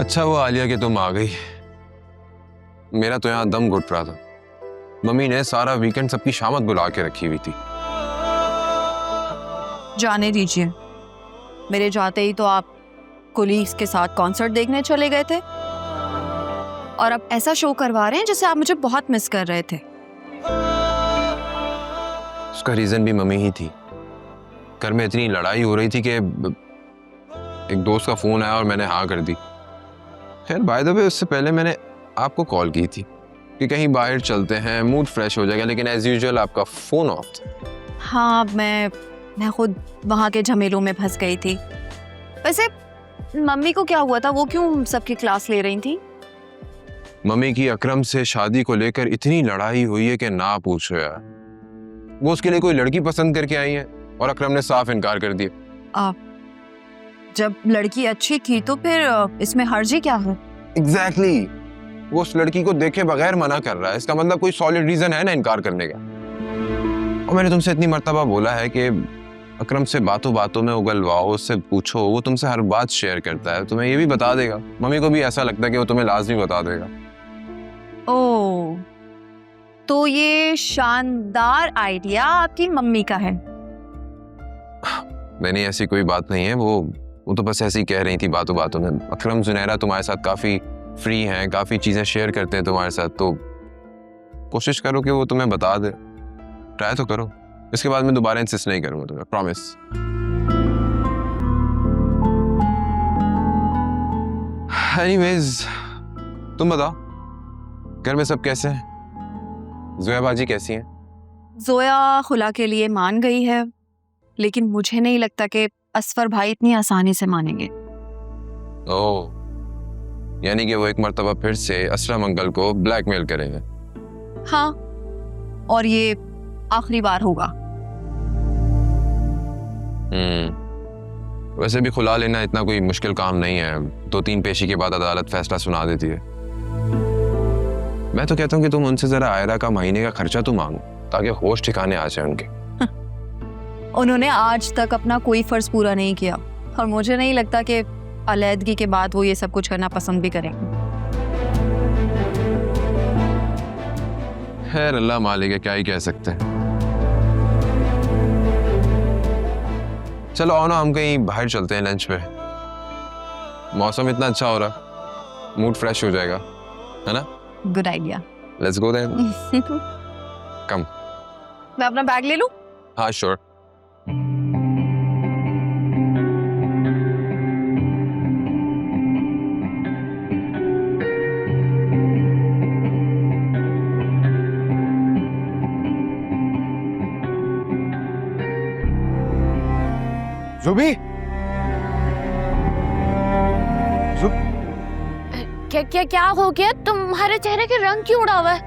अच्छा हुआ आलिया कि तुम आ गई। मेरा तो यहाँ दम घुट रहा था। मम्मी ने सारा वीकेंड सबकी शामत बुला के रखी हुई थी। जाने दीजिए, मेरे जाते ही तो आप कोलीग्स के साथ कॉन्सर्ट देखने चले गए थे और अब ऐसा शो करवा रहे हैं जैसे आप मुझे बहुत मिस कर रहे थे। उसका रीजन भी मम्मी ही थी। घर में इतनी लड़ाई हो रही थी कि एक दोस्त का फोन आया और मैंने हाँ कर दी। खैर बाय द वे उससे पहले मैंने आपको कॉल की थी कि कहीं बाहर चलते हैं, मूड फ्रेश हो जाएगा, लेकिन एज यूजुअल आपका फोन ऑफ था। हाँ, मैं खुद वहाँ के झमेलों में फंस गई थी। वैसे मम्मी को क्या हुआ था? वो क्यों सबकी क्लास ले रही थी? मम्मी की अकरम से शादी को लेकर इतनी लड़ाई हुई है कि ना पूछो यार। वो उसके लिए कोई लड़की पसंद करके आई है और अकरम ने साफ इनकार कर दिया। जब लड़की अच्छी थी तो फिर इसमें हर्जी क्या है? एग्जैक्टली वो उस लड़की को देखे बगैर मना कर रहा है। इसका मतलब कोई सॉलिड रीजन है ना इनकार करने का। और मैंने तुमसे इतनी मर्तबा बोला है कि अकरम से बातों बातों में उगलवाओ, उससे पूछो, वो तुमसे हर बात शेयर करता है, तुम्हें ये भी बता देगा। मम्मी को भी ऐसा लगता है कि वो तुम्हें लाजमी बता देगा। ओह, तो ये शानदार आइडिया आपकी मम्मी का है? नहीं, ऐसी कोई बात नहीं है। वो तो बस ऐसे ही कह रही थी बातों बातों में। अकरम जुनैरा तुम्हारे साथ काफी फ्री हैं, काफी चीजें शेयर करते हैं तुम्हारे साथ, तो कोशिश करो कि वो तुम्हें बता दे। ट्राई तो करो। इसके बाद मैं दोबारा इंसिस्ट नहीं करूंगा तुम्हें, प्रॉमिस। एनीवेज तुम बताओ, घर में सब कैसे हैं? जोया बाजी कैसी हैं? जोया खुला के लिए मान गई है, लेकिन मुझे नहीं लगता कि असफर भाई इतनी आसानी से मानेंगे। ओह, यानी कि वो एक मर्तबा फिर से असलम अंकल को ब्लैकमेल करेंगे। हाँ, और ये आखिरी बार होगा। वैसे भी खुला लेना इतना कोई मुश्किल काम नहीं है। 2-3 पेशी के बाद अदालत फैसला सुना देती है। मैं तो कहता हूँ कि तुम उनसे जरा आयरा का महीने का खर्चा तो मांगो, ताकि होश ठिकाने आ जाए उनके। उन्होंने आज तक अपना कोई फर्ज पूरा नहीं किया और मुझे नहीं लगता कि अलैदगी के बाद वो ये सब कुछ करना पसंद भी करेंगे। खैर अल्लाह मालिक है, क्या ही कह सकते हैं। चलो आओ ना, हम कहीं बाहर चलते हैं लंच पे। मौसम इतना अच्छा हो रहा, मूड फ्रेश हो जाएगा, है ना? Good idea. Let's go then. Come. मैं अपना बैग ले लूं? हाँ श्योर। ज़ुबी, क्या हो गया? तुम्हारे चेहरे के रंग क्यों उड़ा हुआ है?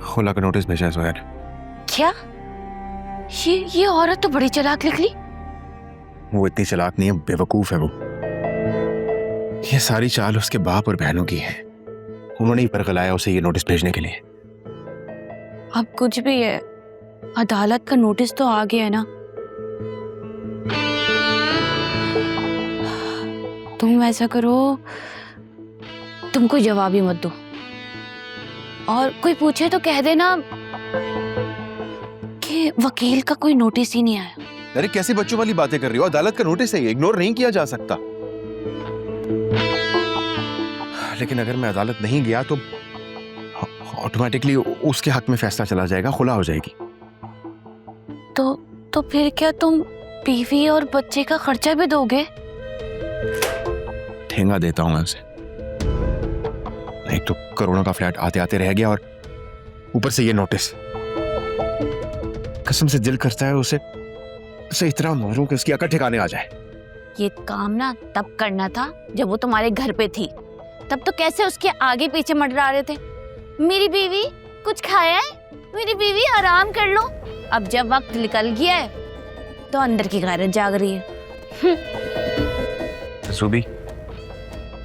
खुला का नोटिस भेजा है जोया ने। क्या? ये औरत तो बड़ी चालाक निकली। वो इतनी चालाक नहीं है, बेवकूफ है वो। ये सारी चाल उसके बाप और बहनों की है। उन्होंने ही परगलाया उसे ये नोटिस भेजने के लिए। अब कुछ भी है, अदालत का नोटिस तो आ गया है ना। तुम ऐसा करो, तुम कोई जवाब ही मत दो, और कोई पूछे तो कह देना कि वकील का कोई नोटिस ही नहीं आया। अरे कैसी बच्चों वाली बातें कर रही हो? अदालत का नोटिस है, इग्नोर नहीं किया जा सकता। लेकिन अगर मैं अदालत नहीं गया तो ऑटोमेटिकली उसके हक में फैसला चला जाएगा, खुला हो जाएगी। तो फिर क्या तुम बीवी और बच्चे का खर्चा भी दोगे? ठेंगा देता हूं मैं उसे। एक तो करोड़ों का फ्लैट आते आते रह गया और ऊपर से ये नोटिस। कसम से दिल करता है उसे इतना मारूं कि उसकी अकड़ ठिकाने आ जाए। ये काम ना तब करना था जब वो तुम्हारे घर पे थी। तब तो कैसे उसके आगे पीछे मंडरा रहे थे, मेरी बीवी कुछ खाया है, मेरी बीवी आराम कर लो। अब जब वक्त निकल गया है तो अंदर की गैरत जाग रही है। ज़ुबी,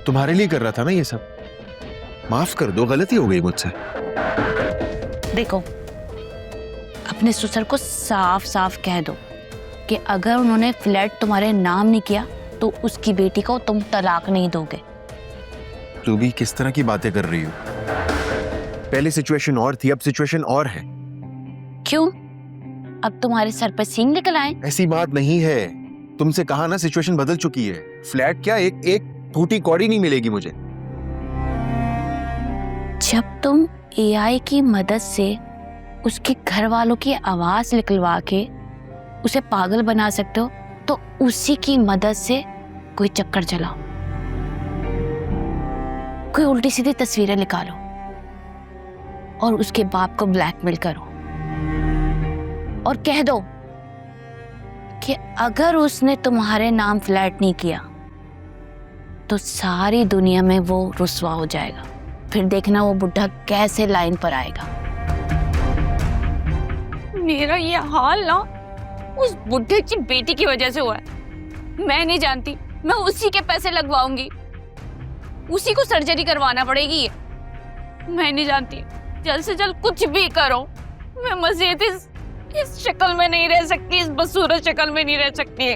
तुम्हारे लिए कर रहा था ना ये सब। माफ कर दो, गलती हो गई मुझसे। देखो, अपने ससुर को साफ साफ कह दो कि अगर उन्होंने फ्लैट तुम्हारे नाम नहीं किया तो उसकी बेटी को तुम तलाक नहीं दोगे। तू भी किस तरह की बातें कर रही हो? पहले सिचुएशन और थी, अब सिचुएशन और है। क्यों? अब तुम्हारे सर पर सींग निकल आए? ऐसी बात नहीं है, तुमसे कहा ना सिचुएशन बदल चुकी है। फ्लैट क्या, एक फूटी कौड़ी नहीं मिलेगी मुझे। जब तुम एआई की मदद से उसके घर वालों की आवाज निकलवा के उसे पागल बना सकते हो तो उसी की मदद से कोई चक्कर चलाओ, कोई उल्टी सीधी तस्वीरें निकालो और उसके बाप को ब्लैकमेल करो और कह दो कि अगर उसने तुम्हारे नाम फ्लैट नहीं किया तो सारी दुनिया में वो रुस्वा हो जाएगा। फिर देखना वो बुढ़ा कैसे लाइन पर आएगा। मेरा ये हाल ना उस बुढ़े की बेटी की वजह से हुआ है। मैं नहीं जानती, मैं उसी के पैसे लगवाऊंगी, उसी को सर्जरी करवाना पड़ेगी ये। मैं नहीं जानती, जल्द से जल्द कुछ भी करो, मैं मजीद इस शक्ल में नहीं रह सकती, इस बदसूरत शक्ल में नहीं रह सकती।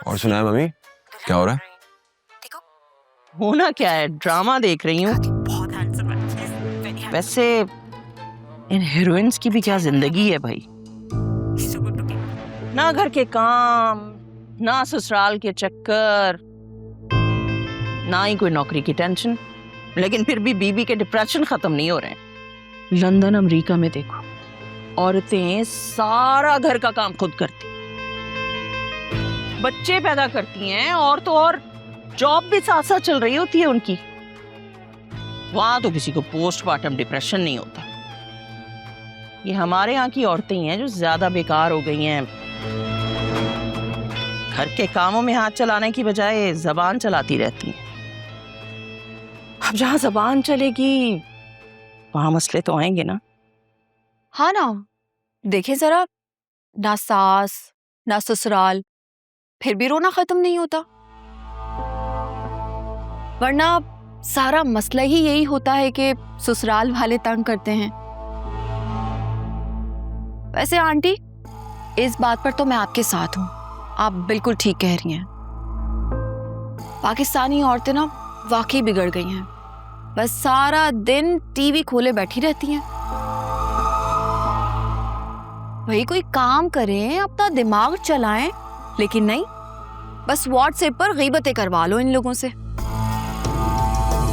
और सुनाए मम्मी, क्या हो रहा है? होना क्या है, ड्रामा देख रही हूँ। वैसे इन हीरोइंस की भी क्या जिंदगी है भाई, ना घर के काम, ना ससुराल के चक्कर, ना ही कोई नौकरी की टेंशन, लेकिन फिर भी बीबी के डिप्रेशन खत्म नहीं हो रहे हैं। लंदन अमेरिका में देखो, औरतें सारा घर का काम खुद करती, बच्चे पैदा करती हैं और तो और जॉब भी साथ साथ चल रही होती है उनकी। वहां तो किसी को पोस्टमार्टम डिप्रेशन नहीं होता। ये हमारे यहाँ की औरतें हैं जो ज्यादा बेकार हो गई हैं, घर के कामों में हाथ चलाने की बजाय जबान चलाती रहती हैं। अब जहाँ जबान चलेगी वहां मसले तो आएंगे ना। हाँ ना, देखे जरा, ना सास ना ससुराल, फिर भी रोना खत्म नहीं होता। वरना सारा मसला ही यही होता है कि ससुराल वाले तंग करते हैं। वैसे आंटी, इस बात पर तो मैं आपके साथ हूं, आप बिल्कुल ठीक कह रही हैं। पाकिस्तानी औरतें ना वाकई बिगड़ गई हैं, बस सारा दिन टीवी खोले बैठी रहती हैं। वही कोई काम करें, अपना दिमाग चलाएं, लेकिन नहीं, बस व्हाट्सएप पर गीबतें करवा लो इन लोगों से।